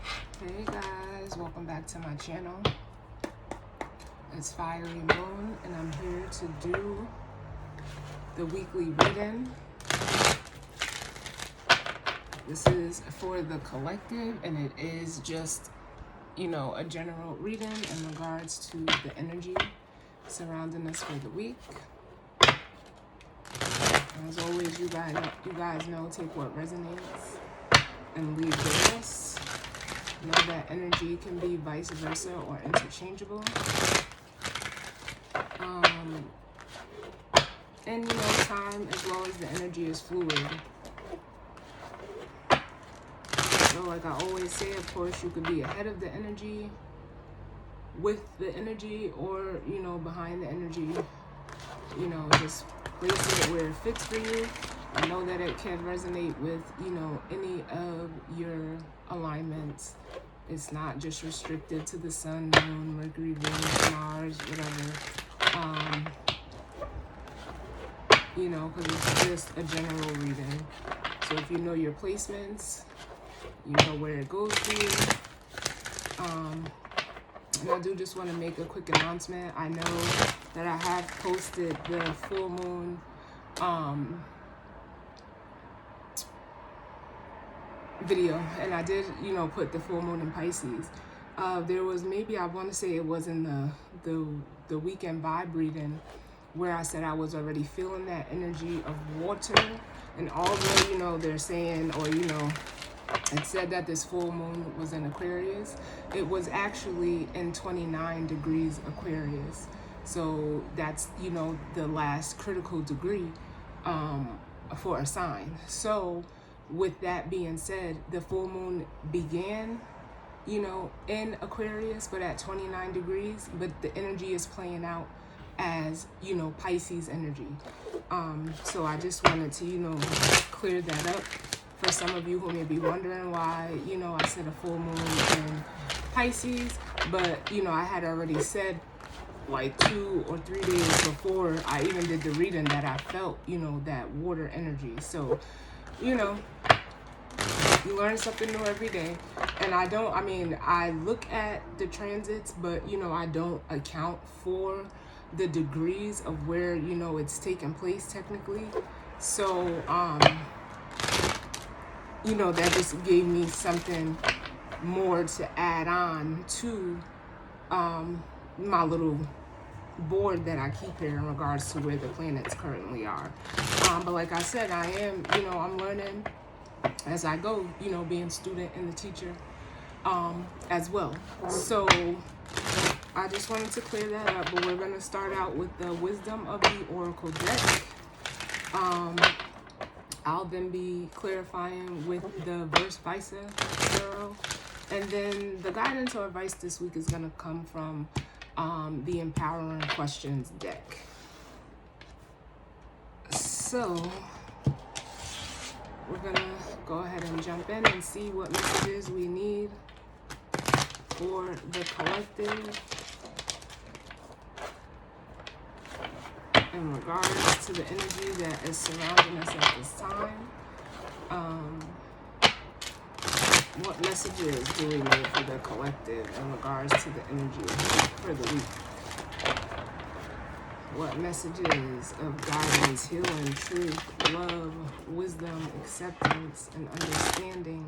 Hey guys, welcome back to my channel. It's Fiery Moon and I'm here to do the weekly reading. This is for the collective and it is just, a general reading in regards to the energy surrounding us for the week. As always, you guys know, take what resonates and leave the rest. Know that energy can be vice versa or interchangeable. And time as well as the energy is fluid. So like I always say, of course, you could be ahead of the energy, with the energy, or, behind the energy. Just place it where it fits for you. I know that it can resonate with, any of your alignments. It's not just restricted to the sun, moon, Mercury, Venus, Mars, whatever. Because it's just a general reading. So if you know your placements, you know where it goes for you. And I do just want to make a quick announcement. I know that I have posted the full moon video, and I did, put the full moon in Pisces. There was maybe, I want to say it was in the weekend vibe reading, where I said I was already feeling that energy of water. And although, they're saying, or, it said that this full moon was in Aquarius, it was actually in 29 degrees Aquarius. So that's, the last critical degree for a sign. So with that being said, the full moon began, in Aquarius, but at 29 degrees, but the energy is playing out as, Pisces energy. So I just wanted to, clear that up for some of you who may be wondering why, I said a full moon in Pisces, but, I had already said like 2 or 3 days before I even did the reading that I felt, that water energy. So, you learn something new every day. And I look at the transits, but, I don't account for the degrees of where, it's taking place technically. So, that just gave me something more to add on to my little board that I keep here in regards to where the planets currently are. But like I said, I am, I'm learning as I go, being student and the teacher as well. So I just wanted to clear that up, but we're going to start out with the Wisdom of the Oracle deck. I'll then be clarifying with the Verse Vice Tarot. And then the guidance or advice this week is going to come from the Empowering Questions deck. So we're going to go ahead and jump in and see what messages we need for the collective in regards to the energy that is surrounding us at this time. What messages do we need for the collective in regards to the energy for the week? What messages of guidance, healing, truth, love, wisdom, acceptance, and understanding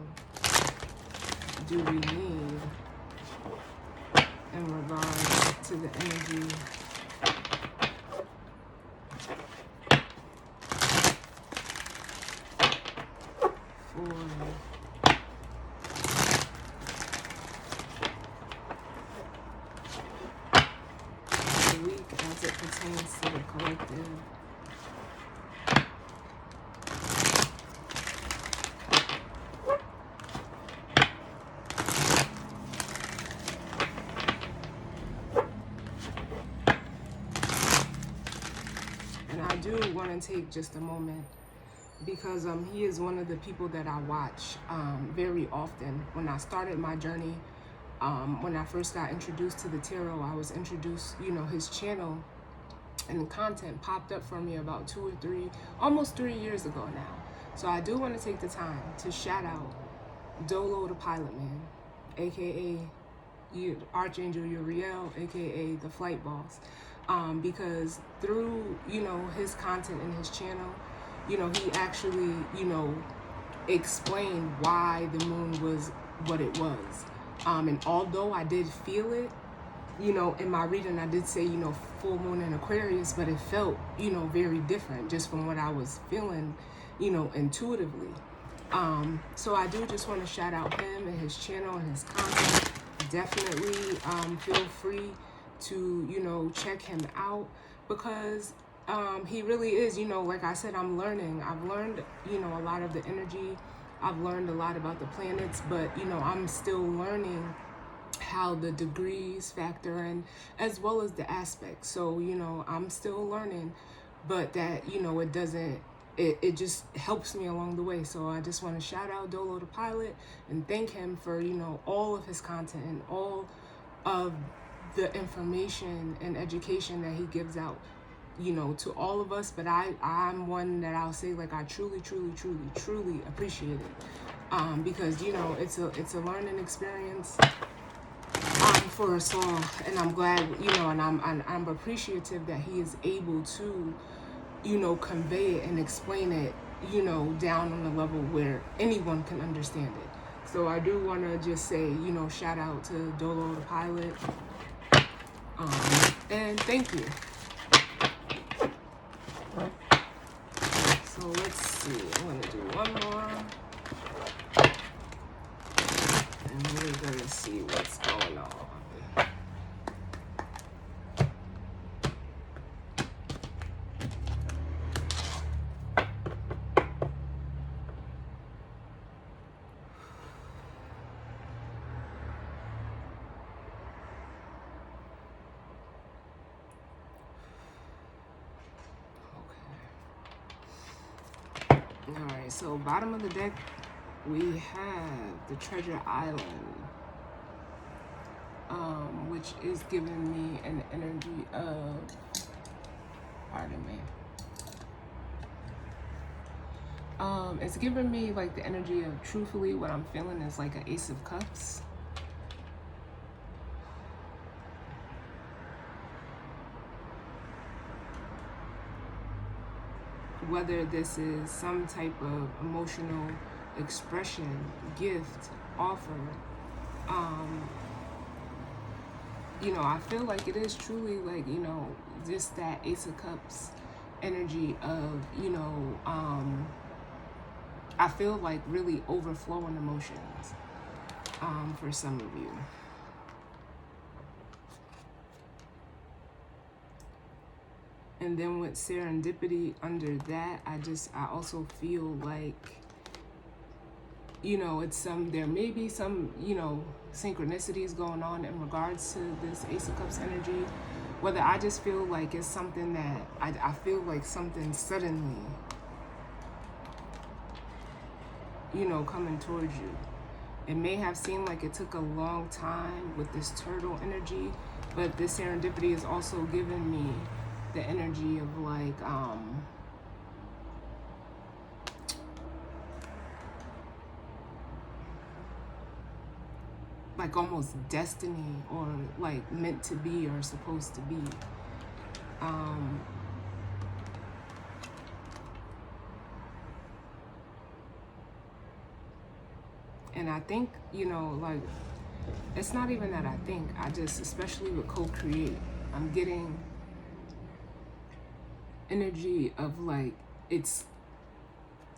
do we need in regards to the energy for the week as it pertains to the collective? And I do want to take just a moment because he is one of the people that I watch very often. When I started my journey, when I first got introduced to the tarot, I was introduced, his channel and the content popped up for me about 2 or 3, almost 3 years ago now. So I do want to take the time to shout out Dolo the Pilot Man. aka Archangel Uriel, aka the Flight Boss, because through his content in his channel, he actually explained why the moon was what it was, and although I did feel it, in my reading, I did say, full moon in Aquarius, but it felt, very different just from what I was feeling, intuitively. So I do just want to shout out him and his channel and his content. Definitely feel free to, check him out, because he really is, like I said, I've learned, a lot of the energy. I've learned a lot about the planets, but, I'm still learning how the degrees factor in, as well as the aspects. So, I'm still learning, but that, it doesn't, it just helps me along the way. So I just want to shout out Dolo the Pilot and thank him for, all of his content and all of the information and education that he gives out, to all of us. But I'm one that I'll say, like, I truly appreciate it, because, it's a learning experience for us all, and I'm glad, and I'm appreciative that he is able to, convey it and explain it, down on a level where anyone can understand it. So I do want to just say, shout out to Dolo the Pilot, and thank you. So let's see, I'm going to do one more, and we're going to see what's going on. Alright, so bottom of the deck, we have the Treasure Island, which is giving me an energy of, pardon me, it's giving me like the energy of, truthfully, what I'm feeling is like an Ace of Cups. Whether this is some type of emotional expression, gift, offer, I feel like it is truly like, just that Ace of Cups energy of, I feel like really overflowing emotions, for some of you. And then with serendipity under that, I also feel like, it's there may be some, synchronicities going on in regards to this Ace of Cups energy. Whether I just feel like it's something that, I feel like something suddenly, coming towards you. It may have seemed like it took a long time with this turtle energy, but this serendipity is also giving me the energy of like almost destiny, or like meant to be, or supposed to be. And I think, like, it's not even that I think, I just, especially with co-create, I'm getting energy of like, it's,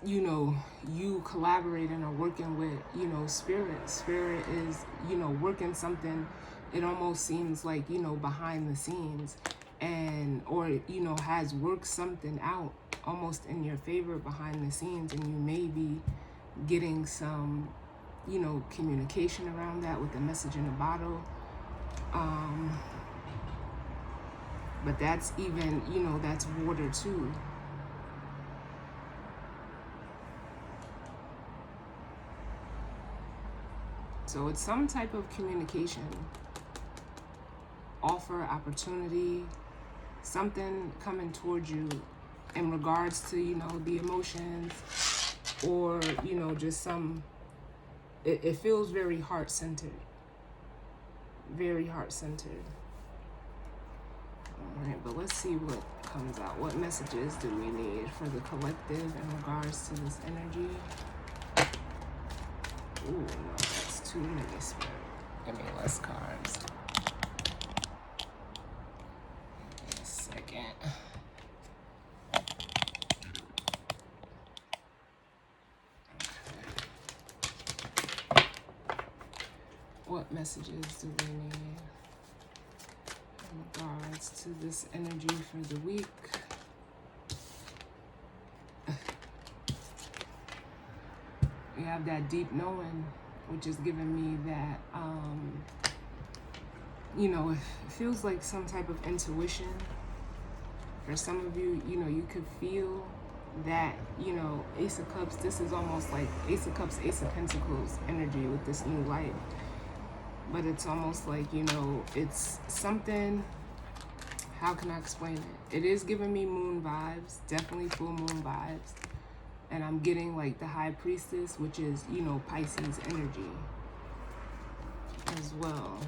you collaborating or working with, spirit. Spirit is, working something, it almost seems like, behind the scenes, and, or, has worked something out almost in your favor behind the scenes, and you may be getting some, communication around that with the message in the bottle. But that's even, that's water too. So it's some type of communication, offer, opportunity, something coming towards you in regards to, the emotions, or, just some, it feels very heart-centered. very heart-centered. All right, but let's see what comes out. What messages do we need for the collective in regards to this energy? Ooh, no, that's too many, Spirit. Give me less cards. A second. What messages do we need in regards to this energy for the week? We have that deep knowing, which is giving me that, it feels like some type of intuition. For some of you, you could feel that, Ace of Cups, this is almost like Ace of Cups, Ace of Pentacles energy with this new light. But it's almost like, it's something, how can I explain it? It is giving me moon vibes, definitely full moon vibes. And I'm getting like the High Priestess, which is, Pisces energy as well.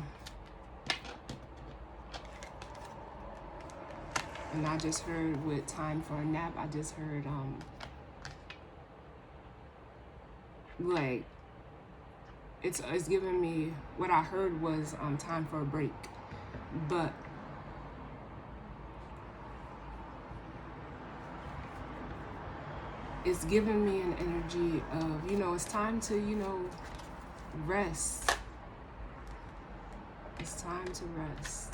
And I just heard with time for a nap, I just heard, like, it's giving me, what I heard was time for a break. But it's giving me an energy of, it's time to, rest. It's time to rest.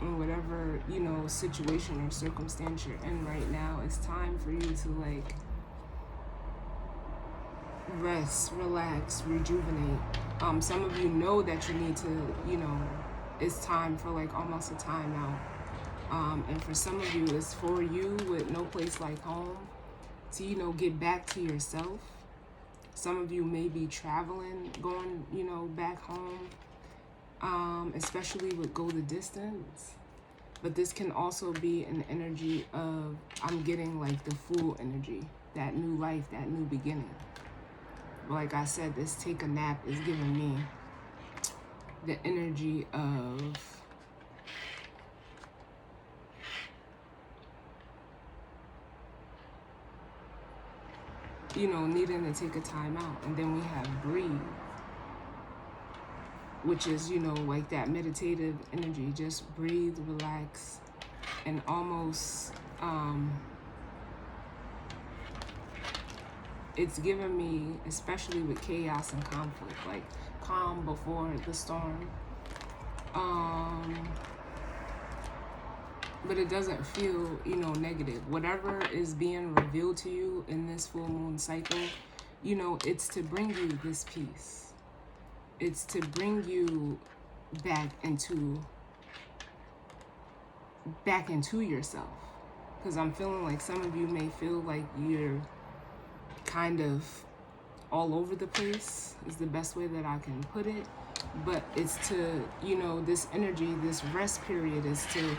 In whatever, situation or circumstance you're in right now, it's time for you to, like, rest, relax, rejuvenate. Some of you know that you need to, it's time for, like, almost a timeout. And for some of you, it's for you with no place like home to, get back to yourself. Some of you may be traveling, going, back home. Especially with go the distance. But this can also be an energy of, I'm getting like the full energy, that new life, that new beginning. Like I said, this take a nap is giving me the energy of, needing to take a time out. And then we have breathe, which is, like that meditative energy. Just breathe, relax, and almost, it's given me, especially with chaos and conflict, like calm before the storm. But it doesn't feel, negative. Whatever is being revealed to you in this full moon cycle, it's to bring you this peace. It's to bring you back into yourself. Because I'm feeling like some of you may feel like you're kind of all over the place, is the best way that I can put it. But it's to, this energy, this rest period is to,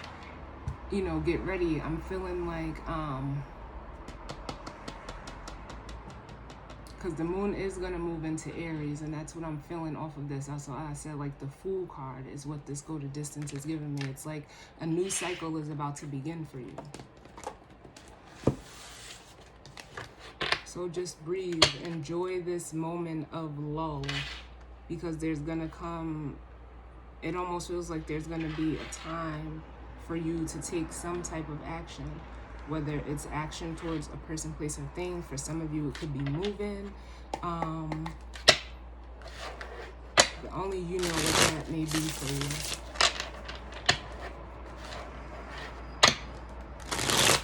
get ready. I'm feeling like, because the moon is going to move into Aries, and that's what I'm feeling off of this. Also, I said, like, the Fool card is what this go to distance is giving me. It's like a new cycle is about to begin for you. So just breathe. Enjoy this moment of lull, because there's going to come, it almost feels like there's going to be a time for you to take some type of action. Whether it's action towards a person, place, or thing. For some of you, it could be moving. But only you know what that may be for you.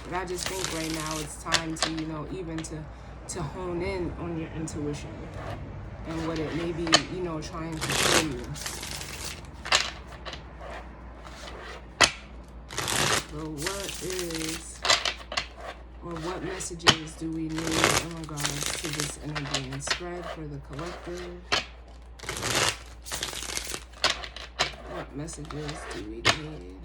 But I just think right now it's time to, even to hone in on your intuition and what it may be, trying to show you. So what messages do we need in regards to this energy and spread for the collective? What messages do we need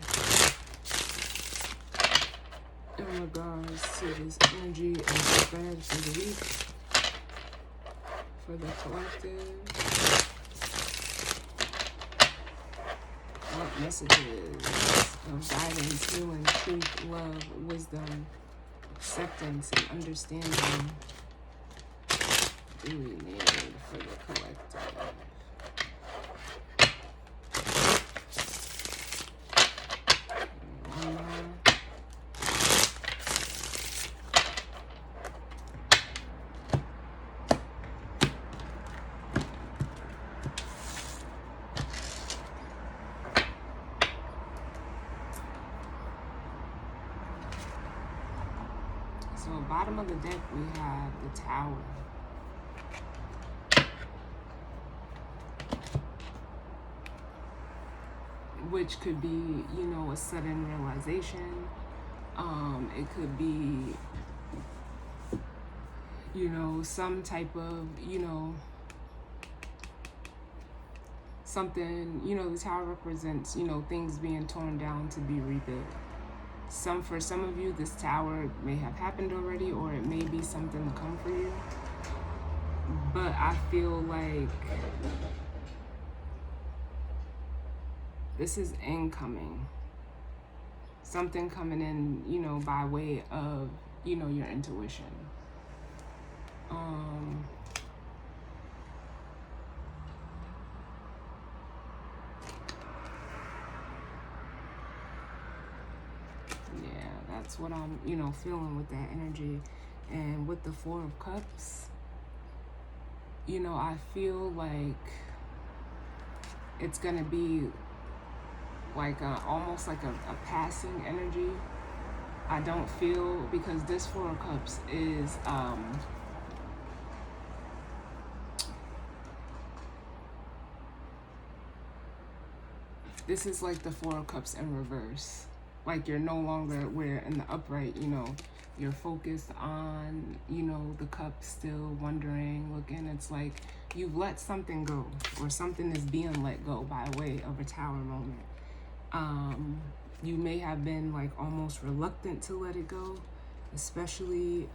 in regards to this energy and spread for the week for the collective. What messages of guidance, healing, truth, love, wisdom, acceptance, and understanding do we need for the collective? One more. So bottom of the deck we have the Tower. Which could be, you know, a sudden realization. It could be, you know, some type of, you know, something, you know, the Tower represents, you know, things being torn down to be rebuilt. For some of you, this Tower may have happened already, or it may be something to come for you. But I feel like this is incoming. Something coming in, you know, by way of, you know, your intuition. Yeah, that's what I'm, you know, feeling with that energy. And with the Four of Cups, you know, I feel like it's gonna be like almost like a passing energy. I don't feel, because this Four of Cups is this is like the Four of Cups in reverse. Like you're no longer where in the upright, you know, you're focused on, you know, the cup, still wondering, looking. It's like you've let something go, or something is being let go by way of a Tower moment. You may have been like almost reluctant to let it go, especially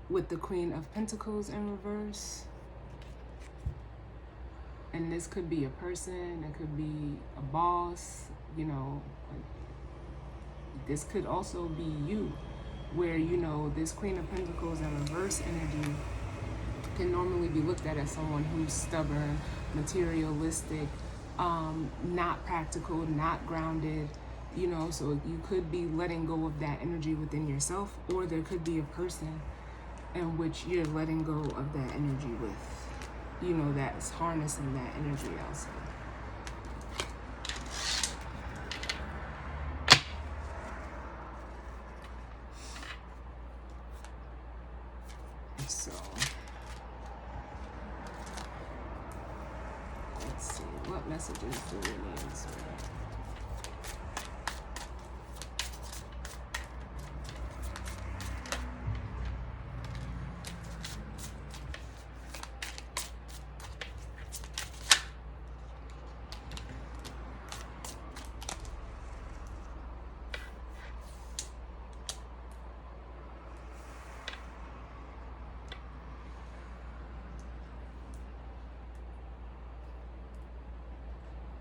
with the Queen of Pentacles in reverse. And this could be a person, it could be a boss, you know, this could also be you, where, you know, this Queen of Pentacles in reverse energy can normally be looked at as someone who's stubborn, materialistic, not practical, not grounded, you know. So you could be letting go of that energy within yourself, or there could be a person in which you're letting go of that energy with, you know, that's harnessing that energy also. So let's see, what messages do we need, sir?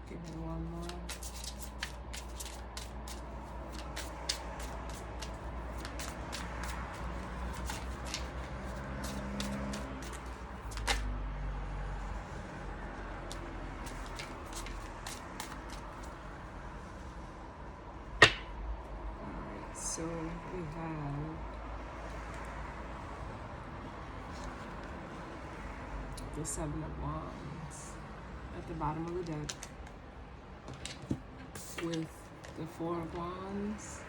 Give me one more. Alright, so we have the Seven of Wands at the bottom of the deck, with the Four of Wands,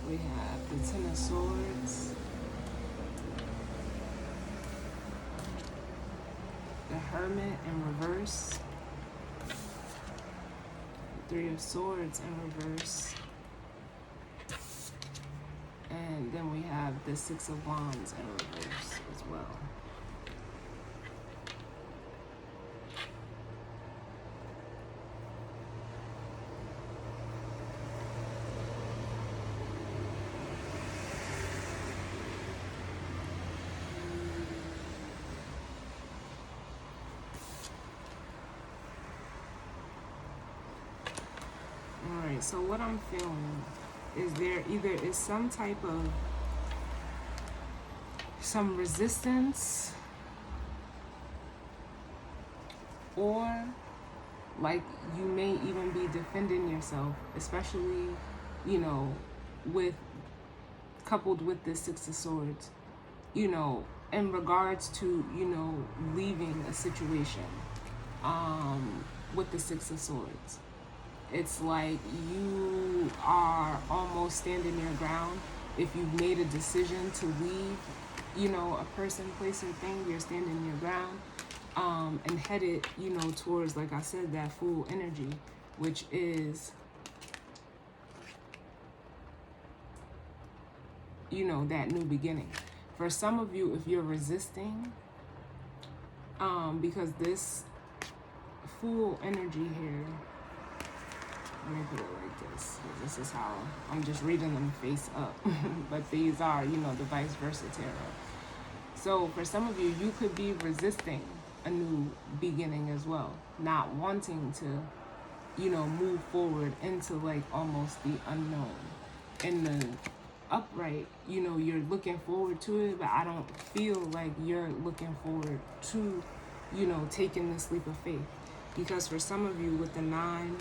we have the Ten of Swords, the Hermit in reverse, the Three of Swords in reverse, and then we have the Six of Wands in reverse as well. Alright, so what I'm feeling is there either is some type of some resistance, or like you may even be defending yourself, especially, you know, with coupled with the Six of Swords, you know, in regards to, you know, leaving a situation with the Six of Swords. It's like you are almost standing your ground. If you've made a decision to leave, you know, a person, place, or thing, you're standing your ground and headed, you know, towards, like I said, that Fool energy, which is, you know, that new beginning. For some of you, if you're resisting, because this Fool energy here, let me put it like this. This is how I'm just reading them face up. But these are, you know, the vice versa tarot. So for some of you, you could be resisting a new beginning as well. Not wanting to, you know, move forward into like almost the unknown. In the upright, you know, you're looking forward to it, but I don't feel like you're looking forward to, you know, taking this leap of faith. Because for some of you with the Nine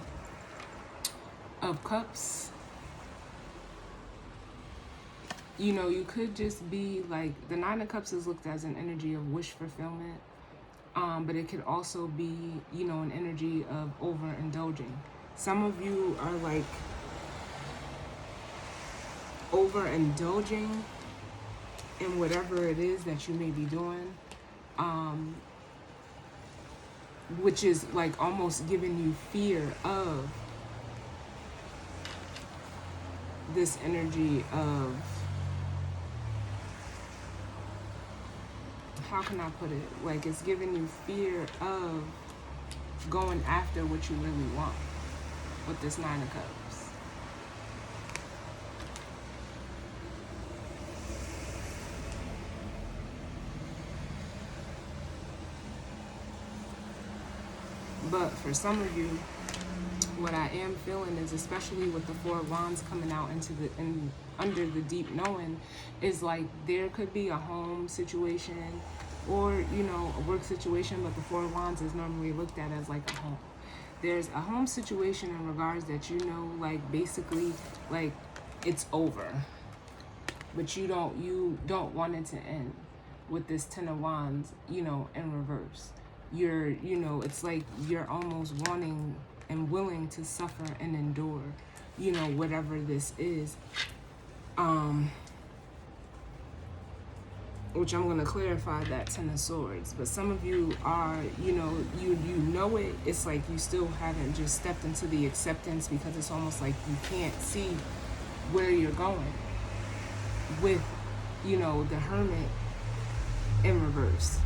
of Cups, you know, you could just be like, the Nine of Cups is looked as an energy of wish fulfillment, but it could also be, you know, an energy of overindulging. Some of you are like overindulging in whatever it is that you may be doing, which is like almost giving you fear of this energy of, how can I put it? Like it's giving you fear of going after what you really want with this Nine of Cups. But for some of you, what I am feeling is, especially with the Four of Wands coming out into the under the deep knowing, is like there could be a home situation or, you know, a work situation, but the Four of Wands is normally looked at as like a home. There's a home situation in regards that, you know, like basically like it's over, but you don't want it to end with this Ten of Wands, you know, in reverse. You're, you know, it's like you're almost wanting and willing to suffer and endure, you know, whatever this is. Which I'm going to clarify that Ten of Swords. But some of you are, you know, you know it. It's like you still haven't just stepped into the acceptance, because it's almost like you can't see where you're going with, you know, the Hermit in reverse.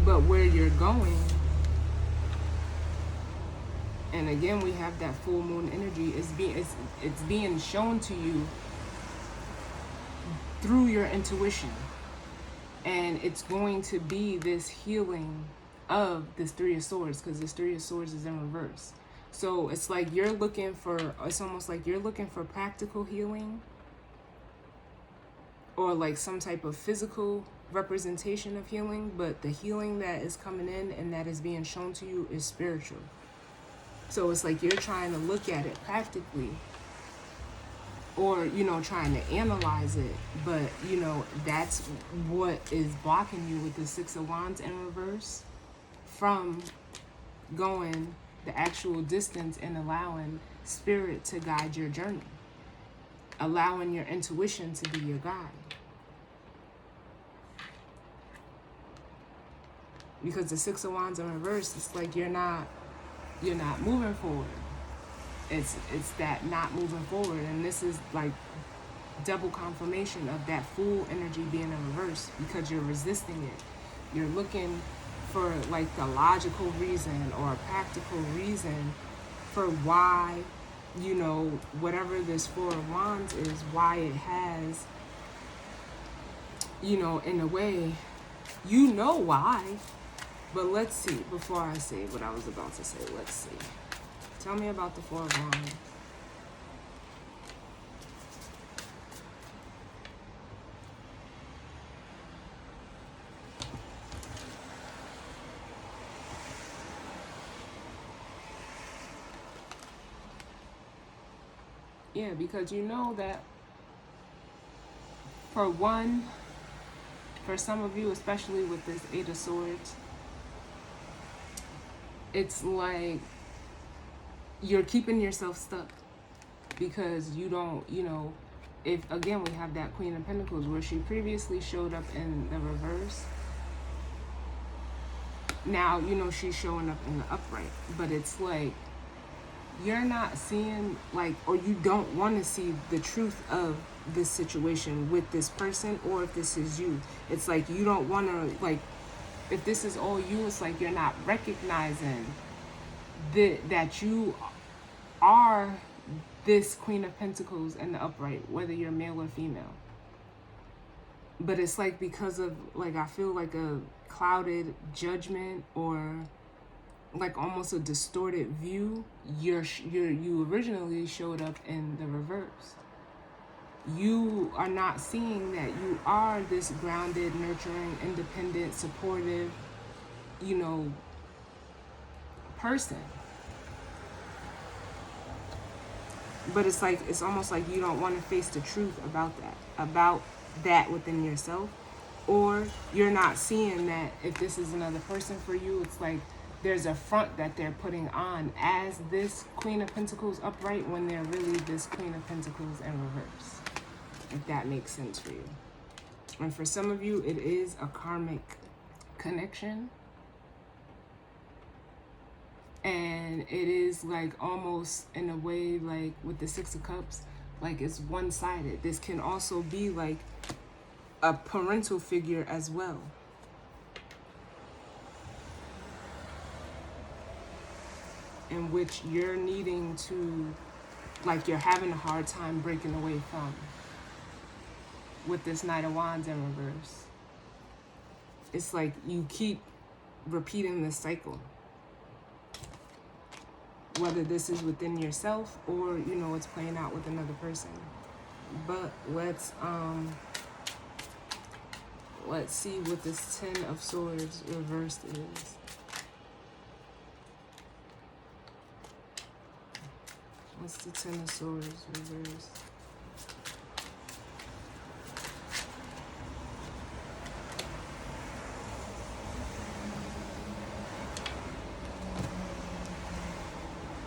But where you're going, and again we have that full moon energy, it's being shown to you through your intuition, and it's going to be this healing of this Three of Swords, because this Three of Swords is in reverse. So it's like you're looking for, it's almost like you're looking for practical healing, or like some type of physical representation of healing, but the healing that is coming in and that is being shown to you is spiritual. So it's like you're trying to look at it practically, or, you know, trying to analyze it, but, you know, that's what is blocking you with the Six of Wands in reverse from going the actual distance and allowing spirit to guide your journey, allowing your intuition to be your guide. Because the Six of Wands in reverse, it's like you're not moving forward. It's that not moving forward, and this is like double confirmation of that Fool energy being in reverse, because you're resisting it. You're looking for like the logical reason or a practical reason for why, you know, whatever this Four of Wands is, why it has, you know, in a way, you know why. But let's see, before I say what I was about to say, let's see. Tell me about the Four of Wands. Yeah, because you know that for some of you, especially with this Eight of Swords, it's like you're keeping yourself stuck because you don't, if again we have that Queen of Pentacles where she previously showed up in the reverse. Now, she's showing up in the upright, but it's like you're not seeing, like, or you don't want to see the truth of this situation with this person, or if this is you. It's like you don't want to, like, if this is all you, it's like you're not recognizing that you are this Queen of Pentacles in the upright, whether you're male or female. But it's like because of, like, I feel like a clouded judgment or like almost a distorted view, you originally showed up in the reverse. You are not seeing that you are this grounded, nurturing, independent, supportive, person. But it's like, it's almost like you don't want to face the truth about that within yourself. Or you're not seeing that if this is another person for you, it's like there's a front that they're putting on as this Queen of Pentacles upright when they're really this Queen of Pentacles in reverse. If that makes sense for you. And for some of you, it is a karmic connection. And it is like almost in a way like with the Six of Cups, like it's one-sided. This can also be like a parental figure as well. In which you're needing to, like, you're having a hard time breaking away from with this Knight of Wands in reverse. It's like you keep repeating this cycle. Whether this is within yourself or, it's playing out with another person. But let's see what this Ten of Swords reversed is. What's the Ten of Swords reversed?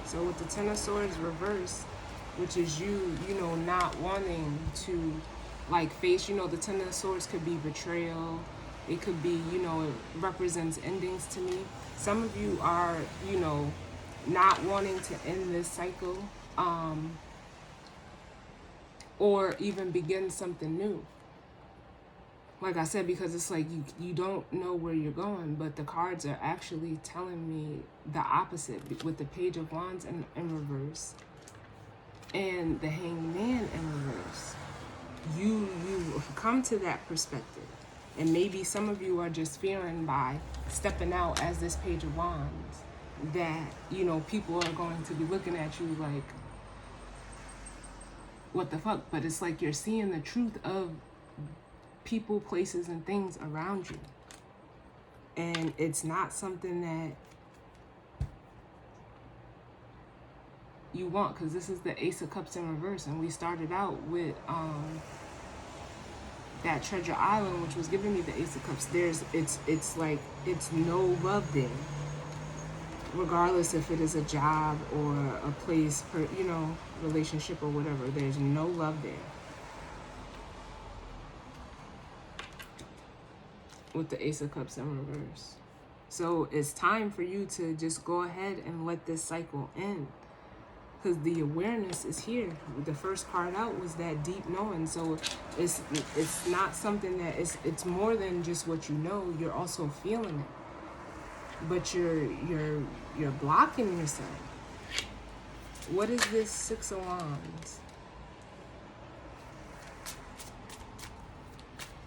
So with the Ten of Swords reversed, which is you, not wanting to, like, face, the Ten of Swords could be betrayal. It could be, it represents endings to me. Some of you are, not wanting to end this cycle, or even begin something new. Like I said, because it's like you don't know where you're going, but the cards are actually telling me the opposite with the Page of Wands in reverse and the Hanged Man in reverse. You come to that perspective, and maybe some of you are just fearing by stepping out as this Page of Wands that, people are going to be looking at you like, what the fuck? But it's like you're seeing the truth of people, places, and things around you. And it's not something that you want, because this is the Ace of Cups in reverse, and we started out with that Treasure Island, which was giving me the Ace of Cups. It's like it's no love there, regardless if it is a job or a place, relationship or whatever. There's no love there with the Ace of Cups in reverse. So it's time for you to just go ahead and let this cycle end, because the awareness is here. The first card out was that deep knowing. So it's not something that it's more than just what you know. You're also feeling it, but you're blocking yourself. What is this Six of Wands?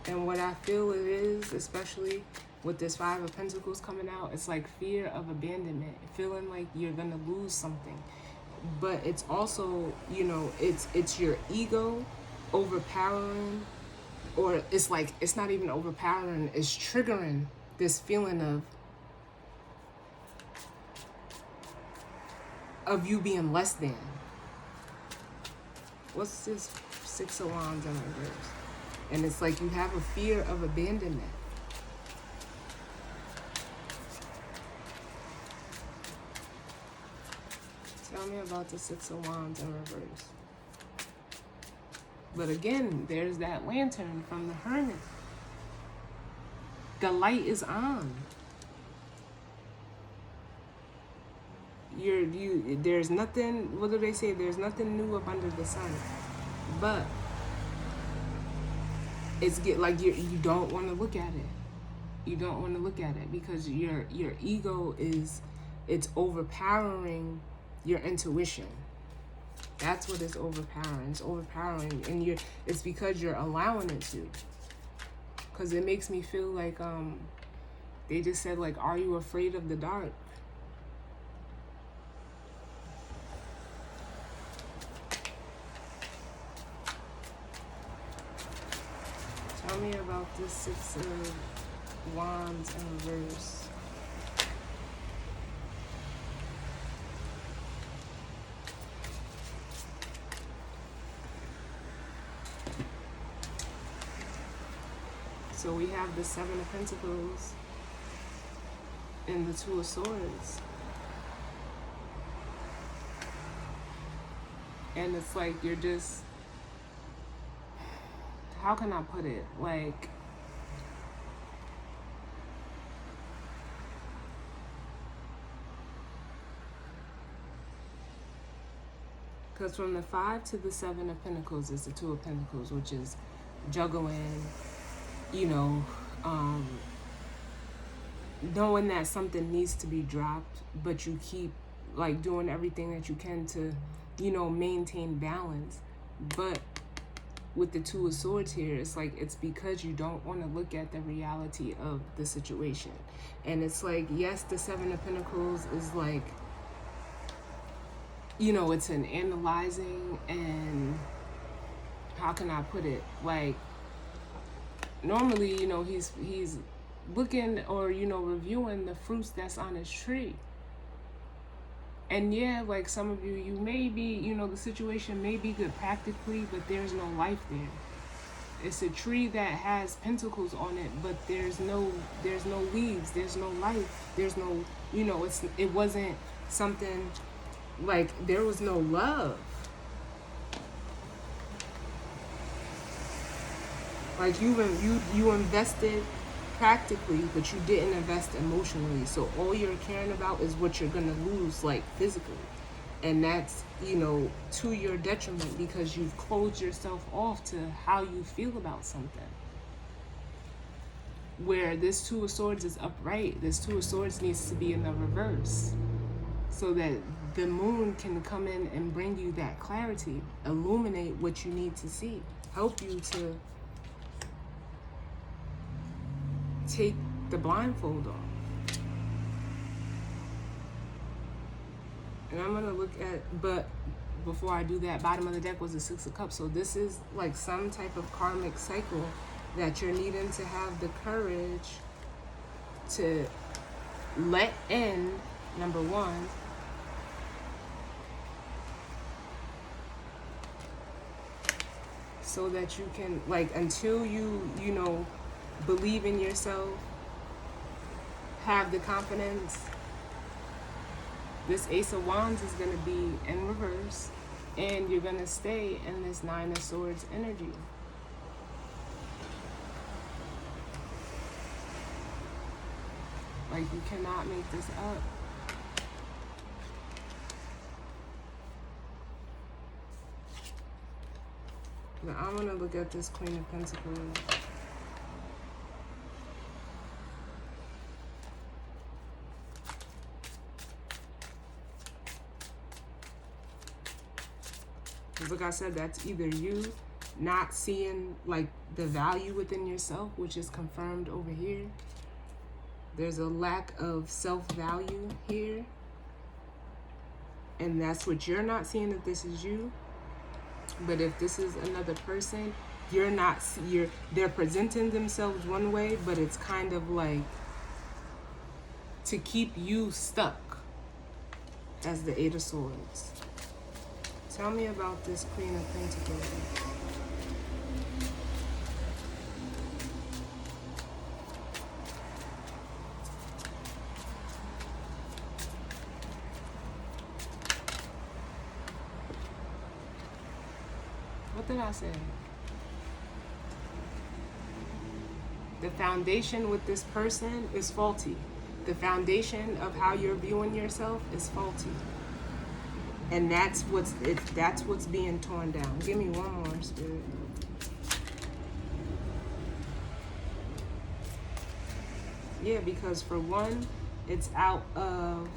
And what I feel it is, especially with this Five of Pentacles coming out, it's like fear of abandonment, feeling like you're gonna lose something. but it's also, you know, it's your ego overpowering, or it's like, it's not even overpowering, it's triggering this feeling of you being less than. What's this Six of Wands in reverse? And it's like you have a fear of abandonment. Tell me about the Six of Wands in reverse. But again, there's that lantern from the Hermit. The light is on. There's nothing, what do they say? There's nothing new up under the sun. But it's you don't want to look at it. You don't want to look at it because your ego it's overpowering your intuition. That's what it's overpowering. It's overpowering, and it's because you're allowing it to. Because it makes me feel like they just said, like, are you afraid of the dark? Tell me about this Six of Wands in reverse. So we have the Seven of Pentacles and the Two of Swords. And it's like you're just, how can I put it? Like, because from the Five to the Seven of Pentacles is the Two of Pentacles, which is juggling, you know, knowing that something needs to be dropped, but you keep like doing everything that you can to, you know, maintain balance. But with the Two of Swords here, it's like, it's because you don't want to look at the reality of the situation. And it's like, yes, the Seven of Pentacles is like, you know, it's an analyzing, and how can I put it? Like, normally, you know, he's looking or, you know, reviewing the fruits that's on his tree. And yeah, like some of you, you may be, you know, the situation may be good practically, but there's no life there. It's a tree that has pentacles on it, but there's no leaves, there's no life, there's no, you know, it wasn't something like, there was no love. Like you invested practically, but you didn't invest emotionally. So all you're caring about is what you're gonna lose, like physically. And that's, you know, to your detriment, because you've closed yourself off to how you feel about something. Where this Two of Swords is upright, this Two of Swords needs to be in the reverse, so that the moon can come in and bring you that clarity, illuminate what you need to see, help you to take the blindfold off. And I'm gonna look at, but before I do that, bottom of the deck was the Six of Cups. So this is like some type of karmic cycle that you're needing to have the courage to let end, number one. So that you can, like, until you know, believe in yourself, have the confidence. This Ace of Wands is going to be in reverse, and you're going to stay in this Nine of Swords energy. Like, you cannot make this up. Now I'm going to look at this Queen of Pentacles. Because like I said, that's either you not seeing like the value within yourself, which is confirmed over here. There's a lack of self-value here. and that's what you're not seeing, that this is you. But if this is another person, they're presenting themselves one way, but it's kind of like to keep you stuck, as the Eight of Swords. Tell me about this Queen of Pentacles. What did I say? The foundation with this person is faulty. The foundation of how you're viewing yourself is faulty. And that's what's being torn down. Give me one more, Spirit. Yeah, because for one, it's out of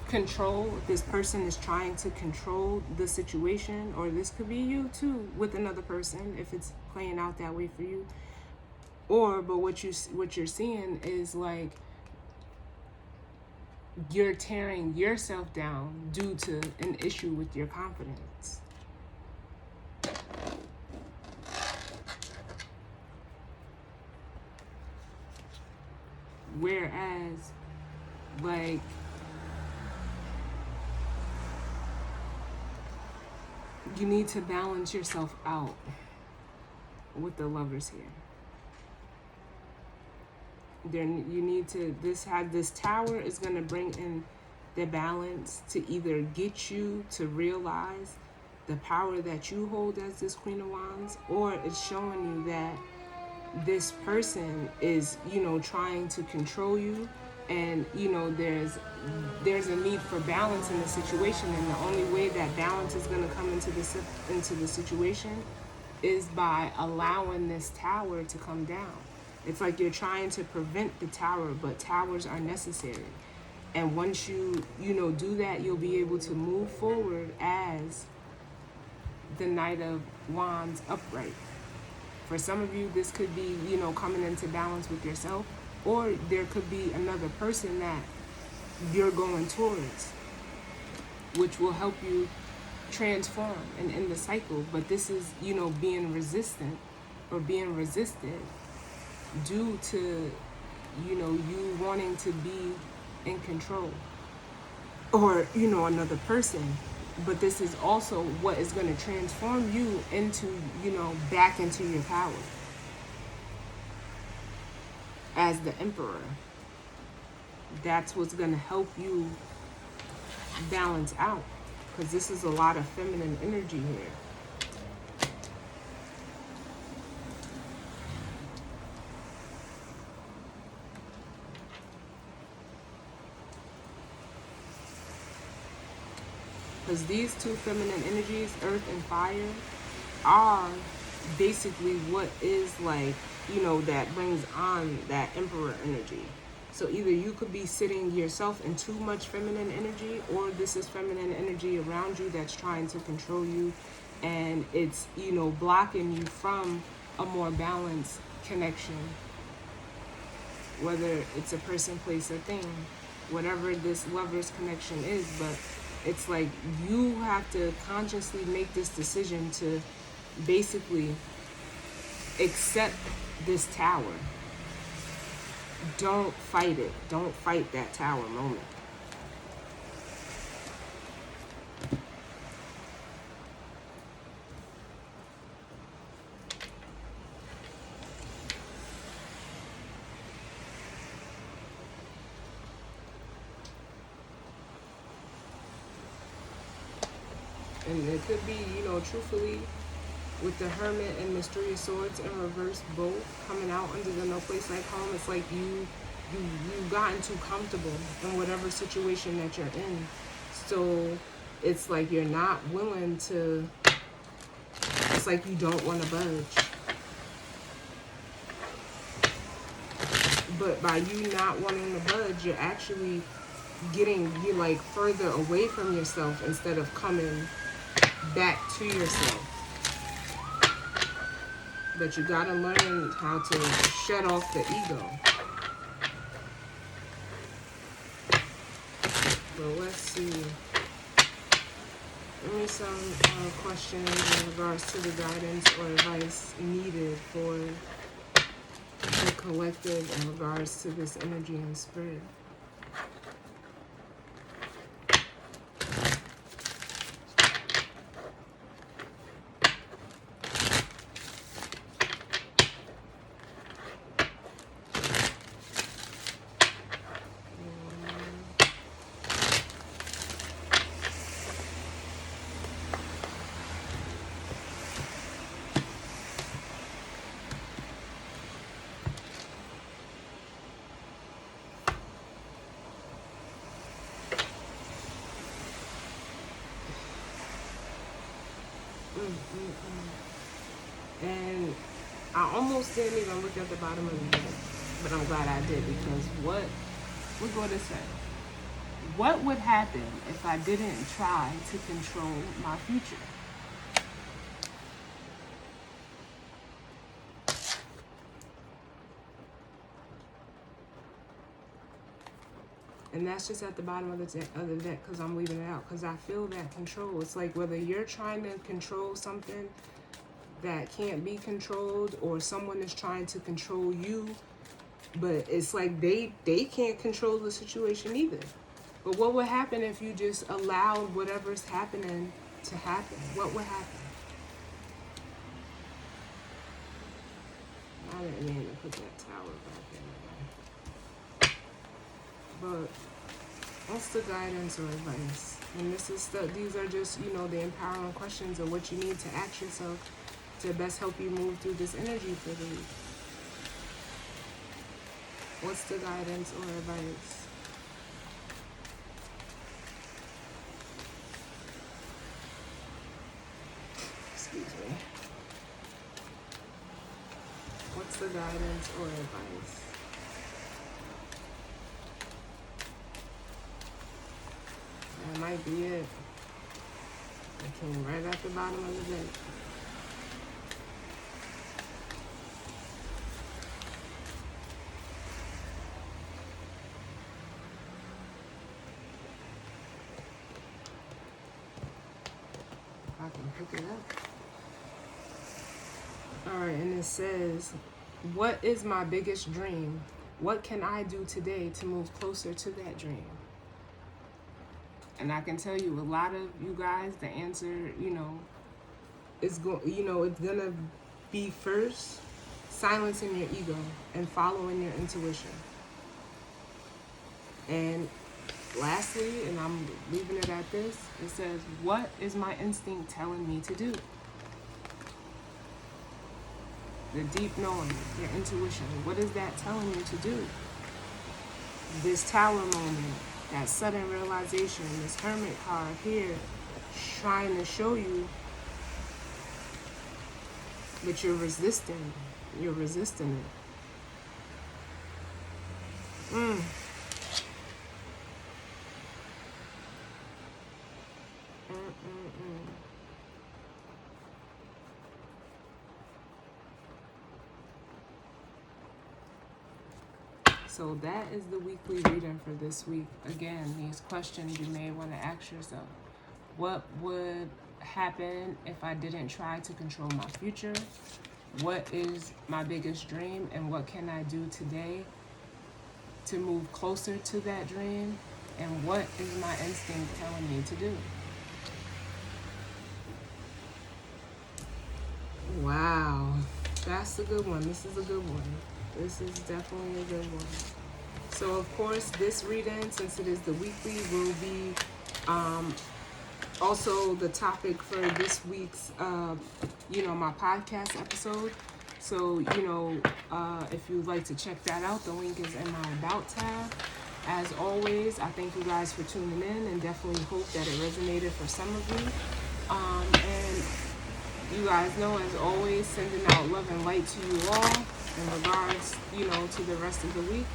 control. This person is trying to control the situation, or this could be you too with another person if it's playing out that way for you. But what you're seeing is like you're tearing yourself down due to an issue with your confidence. Whereas, like, you need to balance yourself out with the Lovers here. Then you need to, this Tower is going to bring in the balance to either get you to realize the power that you hold as this Queen of Wands, or it's showing you that this person is, trying to control you, and, there's a need for balance in the situation, and the only way that balance is going to come into the situation is by allowing this Tower to come down. It's like you're trying to prevent the Tower, but towers are necessary. And once you, do that, you'll be able to move forward as the Knight of Wands upright. For some of you, this could be, coming into balance with yourself, or there could be another person that you're going towards, which will help you transform and end the cycle. But this is, being resistant or being resisted due to, you wanting to be in control, or, another person. But this is also what is going to transform you into, back into your power as the Emperor. That's what's going to help you balance out, because this is a lot of feminine energy here. Because these two feminine energies, earth and fire, are basically what is like, that brings on that Emperor energy. So either you could be sitting yourself in too much feminine energy, or this is feminine energy around you that's trying to control you, and it's, blocking you from a more balanced connection. Whether it's a person, place, or thing, whatever this Lover's connection is, but it's like you have to consciously make this decision to basically accept this Tower. Don't fight it. Don't fight that Tower moment. And it could be, truthfully, with the Hermit and Mysterious Swords in reverse, both coming out under the No Place Like Home. It's like you've gotten too comfortable in whatever situation that you're in. So it's like you're not willing to, it's like you don't want to budge. But by you not wanting to budge, you're actually getting you like further away from yourself instead of coming back to yourself. But you gotta learn how to shut off the ego. But let's see. Give me some questions in regards to the guidance or advice needed for the collective in regards to this energy and spirit. And I almost didn't even look at the bottom of the deck, but I'm glad I did, because what we're going to say, what would happen if I didn't try to control my future? And that's just at the bottom of the deck because I'm leaving it out, because I feel that control. It's like whether you're trying to control something that can't be controlled, or someone is trying to control you, but it's like they can't control the situation either. But what would happen if you just allowed whatever's happening to happen? What would happen? I didn't mean to put that tower back in. But what's the guidance or advice? And this is these are just, the empowering questions of what you need to ask yourself to best help you move through this energy for the week. What's the guidance or advice? Excuse me. What's the guidance or advice? That might be it. It came right at the bottom of the deck. If I can pick it up. Alright, and it says, what is my biggest dream? What can I do today to move closer to that dream? And I can tell you, a lot of you guys, the answer, it's gonna be first silencing your ego and following your intuition. And lastly, and I'm leaving it at this, it says, what is my instinct telling me to do? The deep knowing, your intuition, what is that telling you to do? This tower moment, that sudden realization, this hermit card here, trying to show you, but you're resisting it. So that is the weekly reading for this week. Again, these questions you may want to ask yourself. What would happen if I didn't try to control my future? What is my biggest dream, and what can I do today to move closer to that dream? And what is my instinct telling me to do? Wow, that's a good one. This is a good one. This is definitely a good one. So, of course, this reading, since it is the weekly, will be also the topic for this week's, my podcast episode. So, if you'd like to check that out, the link is in my About tab. As always, I thank you guys for tuning in, and definitely hope that it resonated for some of you. And you guys know, as always, sending out love and light to you all in regards, to the rest of the week.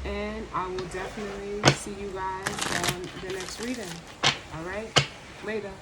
And I will definitely see you guys on the next reading. All right? Later.